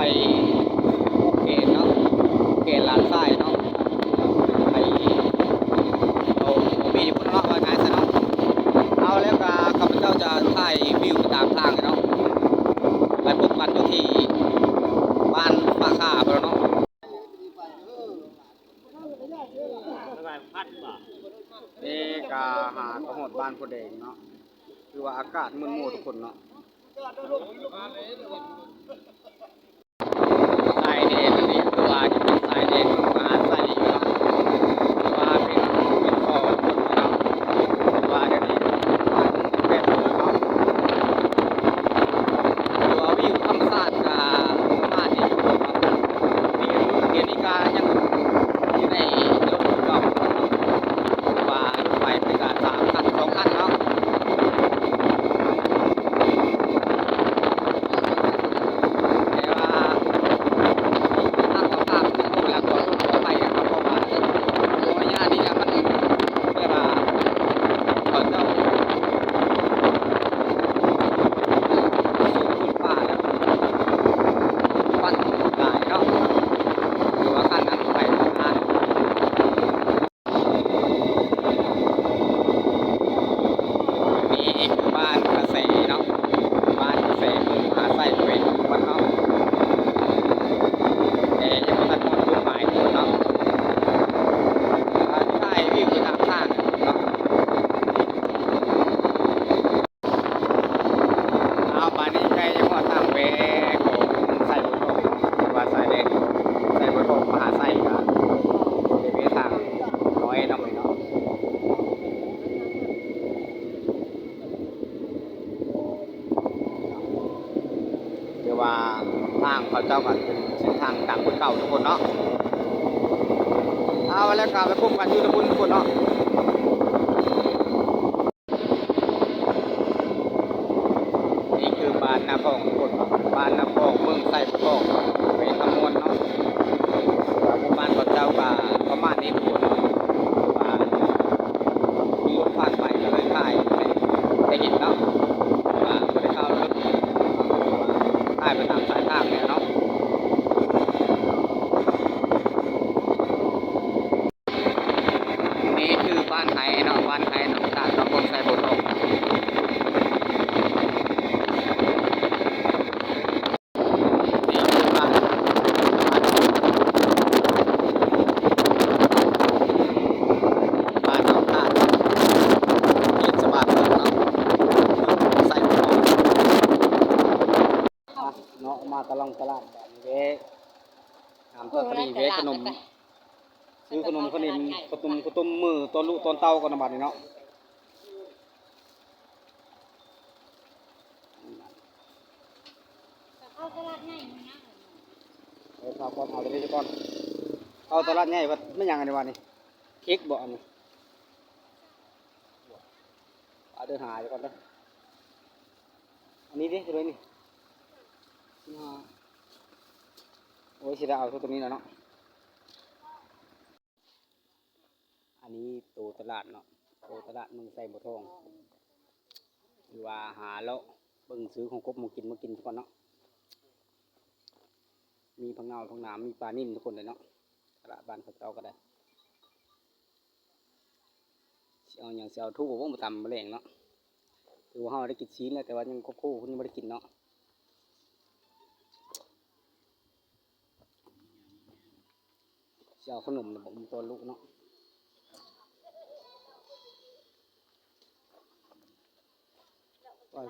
ไปเกตเนาะเกตลานทรายเนาะไปเอาบีพุ่นเนาะว่าไงซะเนาะเอาแล้วก็ข้าพเจ้าจะถ่ายวิวตามทางเนาะไปพบกันอยู่ที่บ้านป่าขาเนาะนี่ก็หากระหดบ้านผู้เดงเนาะคือว่าอากาศมึนโมทุกคนเนาะสายแดงอันนี้คือว่าจะเป็นสายแดงมาใส่อยู่เนาะคือว่าเป็นข้อคนเนาะคือว่าเดี๋ยวนี้แบบเนาะคือว่าวิวธรรมชาติก็ประมาณนี้อยู่เนาะวิวเดี๋ยวนี้ก็ยังอยู่ในรถเก่าว่ารถไฟบริการ3 คัน 2 คันเนาะว่าทางเขาเจ้ากันเป็นเส้นทางต่างคนเก่าทุกคนเนาะเอาแล้วก็ไปพบกันอยู่ทุกคนเนาะนี่คือบ้านนาคองทุกคนบ้านนาคองเมืองไส่ประกอบเป็นขมวนเนาะบ้านเขาเจ้าก็ประมาณนี้ทุกคนว่ามีรถผ่านไปก็เลยถ่ายได้เห็นเนาะว่าไม่ได้เข้ารถถ่ายไปตามสายทางเนี่ยเนาะนี่คือบ้านไทยเนาะบ้านไทยน้ำตาลตำบลไซบุตรนี่คือบ้านน้ำตาลเทศบาลเมืองเนาะไซบุตรเนาะมาตะลองตลาดแบบนี้เว้ยถามตัวคดีเว้ยขนมซื้อขนมมือตัวลูกตัวเต้ากันบัดนี้เนาะเอาตลาดใหญ่นะเอาก่อนเอาตัวนี้ก่อนเอาตลาดใหญ่ว่าไม่ยังอันนี้วันนี้เค้กบ่อันนี้เอาเดินหาก่อนนะอันนี้ดิตัวนี้โอ้ยสิได้เอาตัวนี้แล้วเนาะอันนี้ตัวตลาดเนาะตัวตลาดมึงใส่บ่ทองหรือว่าหาแล้วเบิ่งซื้อของกบมากินทุกคนเนาะมีพังเงาพังน้ำมีปลานิ่มทุกคนเลยเนาะตลาดบ้านเขาเจ้าก็ได้เอาอย่างเสียวทุกข์ว่ามาตำมะเร็งเนาะคือว่าเราได้กินชิ้นแล้วแต่ว่ายังคู่คุณยังไม่ได้กินเนาะเสียวขนมบอกมันตัวลูกเนาะว่า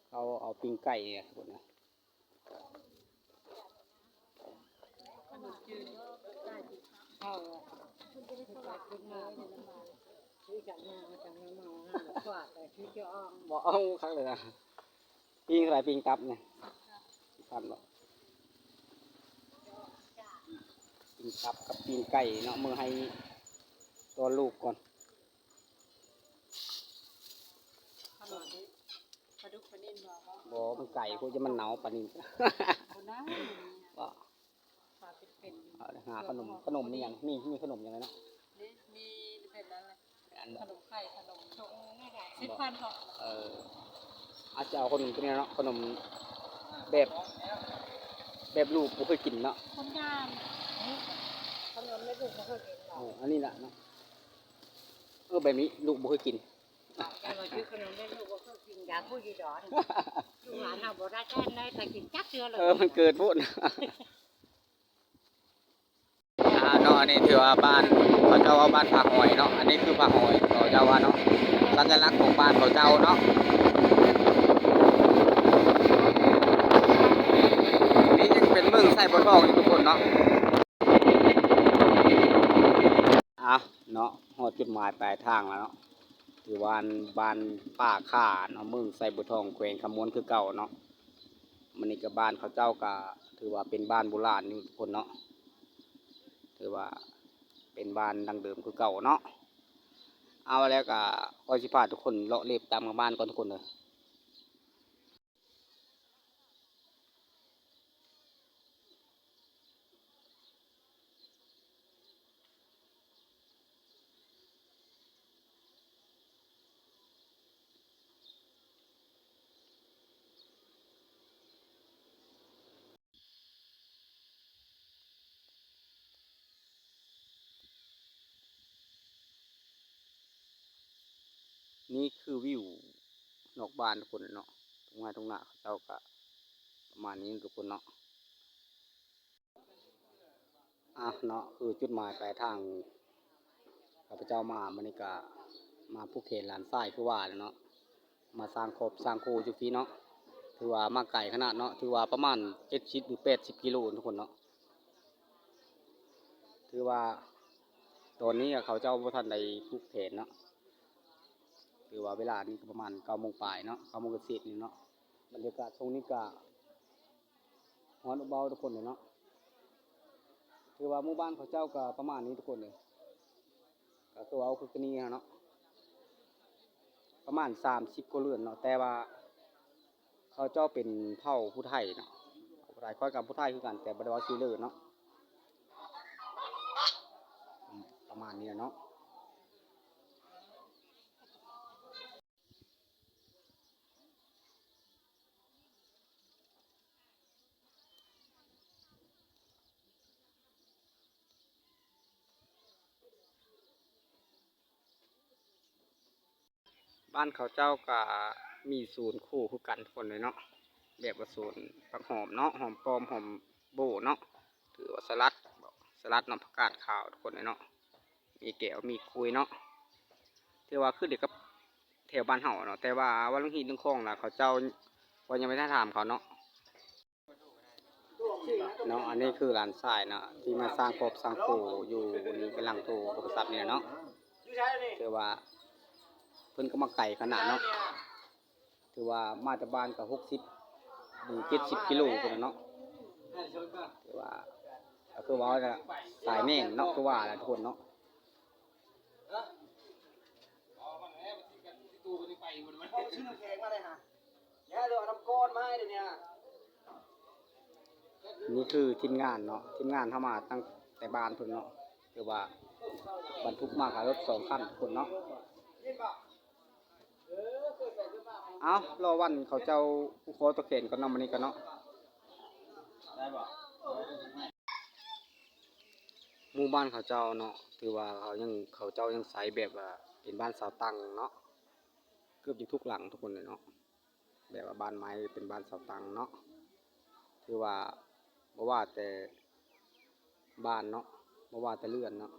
เขาเอาปิ้งไก่เนี่ยทุกคนนะบอกเอาครั้งเลยนะปิ้งอะไรปิ้งตับเนี่ยพันหรอกปิ้งตับกับปิ้งไก่เนาะมือให้ตัวลูกก่อนบอกมันไก่พวกจะมันหนาวปานินว่าหาขนมนี่ยังมีขนมยังไงเนาะมีเป็นอะไรขนมไข่ขนมชงง่ายๆ10,000พออาจจะเอาขนมตัวนี้เนาะขนม แบบแบบลูกบ่เคยกินเนาะ คนงานขนมไม่ถูกเขาเคยกินหรอก อันนี้ล่ะเนาะแบบนี้ลูกบ่เคยกิน แกบอกชื่อขนมไม่ถูกเขาเคยกินยาพูดยีดอนลูกหลานเราบอกได้แค่ได้แต่กินจักเชื้อเลย มันเกิดพุ่นเนาะอันนี้ถือว่าบ้านเขาเจ้าว่าบ้านผาหอยเนาะอันนี้คือผาหอยเขาเจ้าว่าเนาะสัญลักษณ์ของบ้านเขาเจ้าเนาะนี่ยังเป็นเมืองใส่บ่ทองอยู่ทุกคนเนาะเนาะฮอดจุดหมายปลายทางแล้วเนาะถือว่าบ้านป้าข่าเนาะเมืองใส่บ่ทองแขวงคำมวนคือเก่าเนาะมันนี่ก็บ้านเขาเจ้าก็ถือว่าเป็นบ้านโบราณนี่ทุกคนเนาะถือว่าเป็นบ้านดังเดิมคือเก่าเนาะเอาแล้วก็ขอสิพาทุกคนเลาะเล็บตามบ้านก่อนทุกคนเลยนี่คือวิวนอกบ้านทุกคนเนาะตรงหน้าเขาเจ้าก็ประมาณนี้ทุกคนเนาะเนาะคือจุดหมายปลายทางข้าพเจ้ามามันนี่ก็มาผู้เขตหลานทรายคือว่าเนาะมาสร้างครบสร้างครูจุฟีเนาะถือว่ามาไก่ขนาดเนาะถือว่าประมาณ70หรือ80กิโลทุกคนเนาะถือว่าตอนนี้เขาเจ้าบ่ทันได้ผู้เขตเนาะถือว่าเวลานี้ก็ประมาณ9 โมงปลายเนาะ9 โมงเศษนี่เนาะบรรยากาศช่วงนี้ก็ฮ้อนเบาทุกคนเลยเนาะถือว่าหมู่บ้านเขาเจ้าก็ประมาณนี้ทุกคนเลยก็คือเอาคือนี้เนาะประมาณ30กว่าเรือนเนาะแต่ว่าเขาเจ้าเป็นเผ่าผู้ไทยเนาะผู้ไทยค่อยกับผู้ไทยคือกันแต่บ่ได้ว่าชื่อเลือเนาะประมาณนี้เนาะบ้านเขาเจ้าก็มีศูนย์คู่คือกันทุกคนเลยเนาะแบบว่าศูนย์ผักหอมเนาะหอมปลอมหอมโบเนาะถือว่าสลัดน้ำผักกาดขาวทุกคนเลยเนาะมีแก้วมีคุยเนาะที่ว่าคือเด็กกับแถวบ้านเฮาเนาะแต่ว่าวันลุงฮีลุงคองล่ะเขาเจ้าก็ยังไม่ได้ถามเขาเนาะอันนี้คือร้านทรายเนาะที่มาสร้างครบสร้างครูอยู่นี่กำลังโทรโทรศัพท์เนี่ยเนาะถือว่าเพิ่นก็มาไก่ขนาดเนาะถือว่ามาจากบ้านก็60 ถึง70กิโลคนเนาะถือว่าก็คือว่าสายแม่นเนาะคือว่าแหละทุกคนเนาะนี่คือทีมงานเนาะทีมงานเข้ามาตั้งแต่บ้านเพิ่นเนาะคือว่าบรรทุกมากับรถ2 คันทุกคนเนาะเอารอวันเขาเจ้าผู้ขอตะเข็นก็นำมันนี้กันเนาะได้บ่หมู่บ้านเขาเจ้าเนาะถือว่าเขาเจ้ายังใช้แบบว่าเป็นบ้านเสาตั้งเนาะเกือบจะทุกหลังทุกคนเลยเนาะแบบว่าบ้านไม้เป็นบ้านเสาตั้งเนาะถือว่าบ่ว่าแต่บ้านเนาะบ่ว่าแต่เรือนเนาะ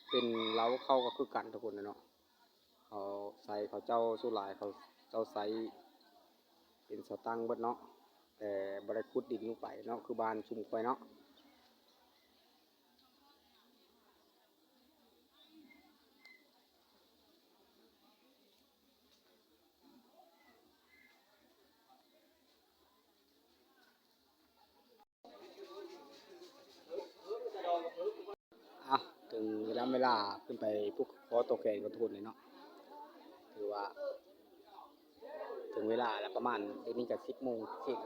เป็นเล้าเข้าก็คือกันทุกคนเลยเนาะเขาเจ้าสู้หลายเขาเจ้าใช้เป็นเสาตั้งเบิดเนาะแต่บ่ได้ขุดดินลงไปเนาะคือบ้านชุมคอยเนาะถึงเวลาขึ้นไปพวกขอตกแกงกันทุกคนเลยเนาะถือว่าถึงเวลาแล้วประมาณเดี๋ยวนี้ก็10 โมงเช้า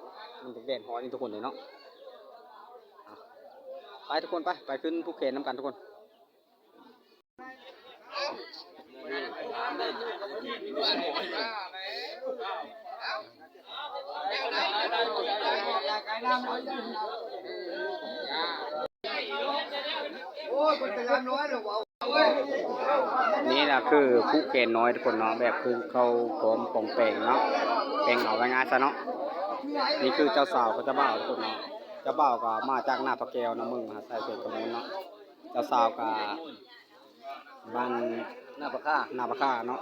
มันถึงแดดฮ้อนนี่ทุกคนเลยเนาะไปทุกคนไปขึ้นภูเก็ตน้ำกันทุกคน นี่แหละคือผู้เกณฑ์น้อยทุกคนเนาะแบบคือเขาพร้อมปองแปงเนาะแปลงเอาไว้ง่ายซะเนาะนี่คือเจ้าสาวกับเจ้าบ่าวทุกคนเนาะเจ้าบ่าวก็มาจากหน้าพระแก้วนะมึงใส่เสื้อกระโมนเนาะเจ้าสาวก็บ้านหน้าพระค่าเนาะ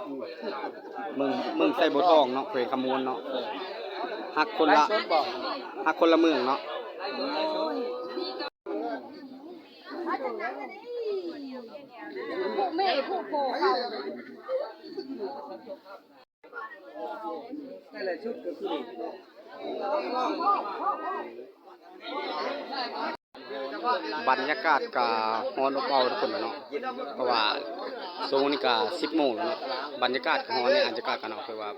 มึงใส่บัวทองเนาะเขวขมูลเนาะหักคนละเมืองเนาะผู้แม่ผู้โผเขา บรรยากาศก็ฮ้อนอบอ้าวทุกคนเนาะเพราะว่าโซนนี่ก็10 โมงแล้วเนาะบรรยากาศก็ฮ้อนในบรรยากาศกันเนาะคือว่า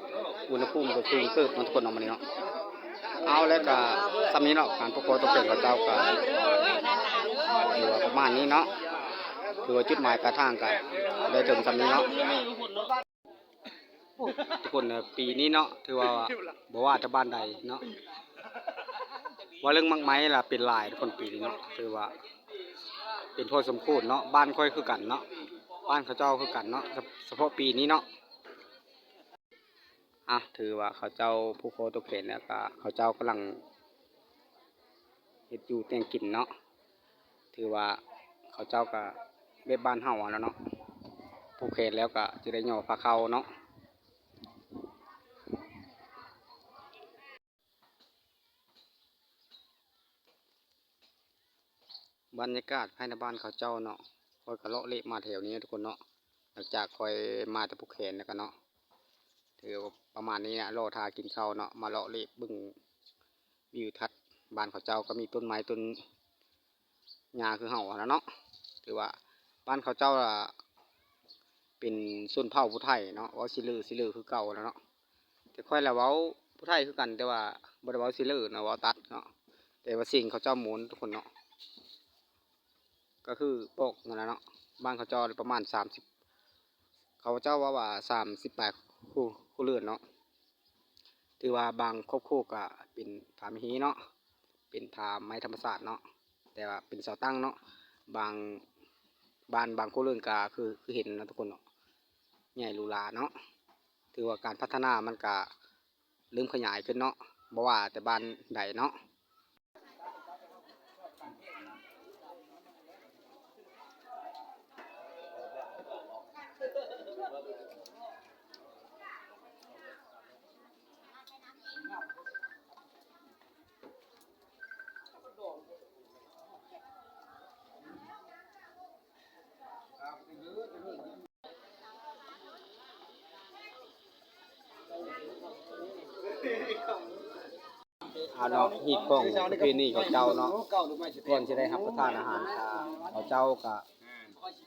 อุณหภูมิก็สูงเติบเนาะทุกคนเนาะมื้อนี้เนาะเอาแล้วก็สำนี้เนาะการประกวดตกแต่งเขาเจ้าก็ถือว่าประมาณนี้เนาะถือว่าจุดหมายปลายทางก็ได้ถึงสำนี้เนาะทุกคนปีนี้เนาะถือว่าบ่ว่าจะบ้านใดเนาะว่าเรื่องมักไม้ล่ะเป็นหลายทุกคนปีนี้เนาะถือว่าเป็นพอสมควรเนาะบ้านค่อยคือกันเนาะบ้านเขาเจ้าคือกันเนาะเฉพาะปีนี้เนาะถือว่าเขาเจ้าผู้โคตกเข็นเนี่ยก็เขาเจ้ากำลังเฮ็ดอยู่แต่งกินเนาะถือว่าเขาเจ้าก็เบ็ดบ้านเฮาแล้วเนาะผู้เข็นแล้วก็จะได้หย่อพาเข้าเนาะบรรยากาศภายในบ้านเขาเจ้าเนาะคอยกระเลาะเละมาแถวนี้ทุกคนเนาะหลังจากคอยมาแต่ผู้เข็นแล้วกันเนาะถือว่าประมาณนี้นะรอทากินข้าวเนาะมาเลาะเละบึ้งวิวทัศน์บ้านเขาเจ้าก็มีต้นไม้ต้นหญ้าคือเห่าแล้วเนาะถือว่าบ้านเขาเจ้าเป็นส่วนเผ่าผู้ไทยเนาะว่าสิลือคือเก่าแล้วเนาะแต่ค่อยละเว้าผู้ไทยคือกันแต่ว่าบ่ได้เว้าสิลือนะเว้าตัดเนาะแต่ว่าสิ่งเขาเจ้าหมุนทุกคนเนาะก็คือโปกนั่นแหละเนาะบ้านเขาเจ้าประมาณ30เขาเจ้าว่า38คู่เรือนเนาะถือว่าบางครอบครัวก็เป็นผาไม้ฮีเนาะเป็นผาไม้ธรรมศาสตร์เนาะแต่ว่าเป็นเสาตั้งเนาะบางบ้านบางครัวเรือนก็คือเห็นนะทุกคนเนาะใหญ่หรูหราเนาะถือว่าการพัฒนามันก็เริ่มขยายขึ้นเนาะบ่ว่าแต่บ้านใดเนาะเนาะฮีดของประเพณีเขาเจ้าเนาะก่อนจะได้รับประทานอาหารเขาเจ้าก็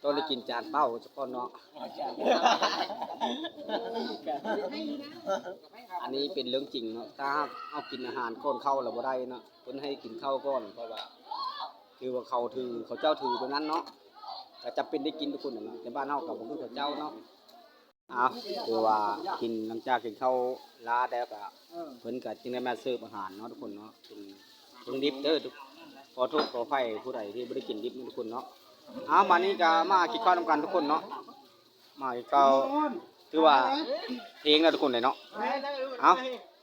ต้องได้กินจานเป้าเฉพาะเนาะอันนี้เป็นเรื่องจริงเนาะถ้าเอากินอาหารก่อนเข้าแล้วบ่ได้เนาะเพิ่นให้กินข้าวก่อนเพราะว่าคือว่าเขาเจ้าถือตัวนั้นเนาะก็จะเป็นได้กินทุกคนเนาะแต่บ้านเฮาก็บ่คือเขาเจ้าเนาะคือว่ากินหลังจากกินข้าวลาแล้วก็เพิ่นก็จึงได้มาเสิร์ฟอาหารเนาะทุกคนเนาะเป็นดิบเด้อทุกขอโทษขออภัยผู้ใดที่บ่ได้กินดิบทุกคนเนาะมานี้ก็มากินข้าวนำกันทุกคนเนาะมากินข้าวถือว่าเพลงแล้วทุกคนเลยเนาะ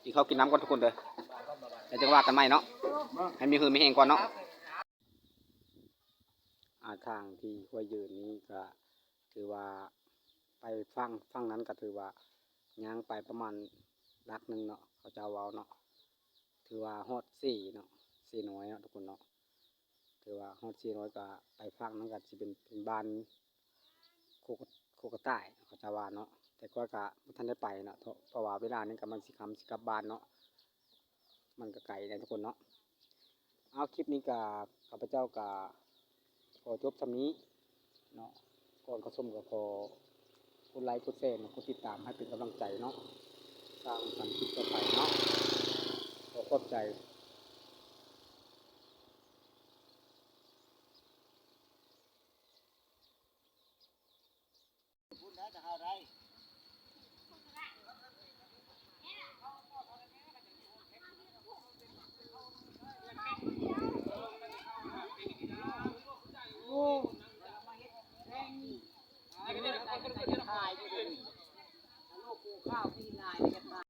กินข้าวกินน้ำก่อนทุกคนเด้อแล้วจังว่ากันใหม่เนาะให้มีหือมีแห้งก่อนเนาะทางที่ห้วยยืนนี้ก็ถือว่าไปฟังนั้นก็ถือว่าย่างไปประมาณลักหนึ่งเนาะเขาจะเว้าเนาะถือว่าฮอด4เนาะ4น้อยเนาะทุกคนเนาะถือว่าฮอด4น้อยก็ไปฟังนั้นก็สิเป็นบ้านโคกระต่ายเขาจะว่าเนาะแต่ก็บ่ทันได้ไปเนาะเพราะว่าเวลานี้ก็มันสิกลับบ้านเนาะมันก็ไกลนะทุกคนเนาะคลิปนี้ก็ข้าพเจ้าก็ขอจบสำนี้เนาะก่อนเข้าชมก็ขอกดไลค์กดแชร์กดติดตามให้เป็นกำลังใจเนาะสร้างสรรค์คลิปต่อไปเนาะขอขอบใจ ก็จะถ่ายอยู่เลยลูกกูข้าวพี่นายก็ถ่าย